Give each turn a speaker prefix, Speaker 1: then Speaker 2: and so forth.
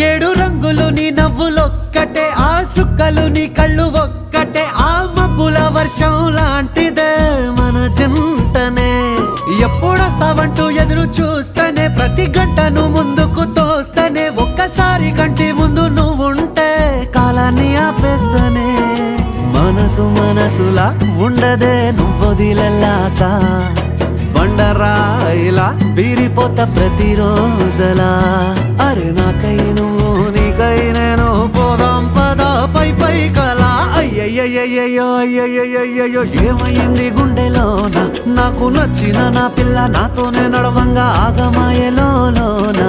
Speaker 1: ఏడు రంగులు నీ నవ్వులొక్కటే, ఆ సుక్కలు నీ కళ్ళు ఒక్కటే, ఆ మబ్బుల వర్షం లాంటిదే మన జంటనే. ఎప్పుడొస్తావంటూ ఎదురు చూస్తేనే, ప్రతి గంటను ముందుకు తోస్తేనే, ఒక్కసారి కంటి ముందు నువ్వుంటే కాలాన్ని ఆపేస్తేనే. మనసు మనసులా ఉండదే నువ్వొదిలెళ్ళాక, బండరాయిలా బీరిపోత ప్రతిరోజలా. అరే నాకై నువ్వు నీకై నేను, పోదాం పదా పై పై కలా. అయ్యయ్యయ్యో అయ్యయ్యయ్యో ఏమైంది గుండెలోన, నాకు నచ్చిన నా పిల్ల నాతోనే నడవంగా ఆగమాయలోనా.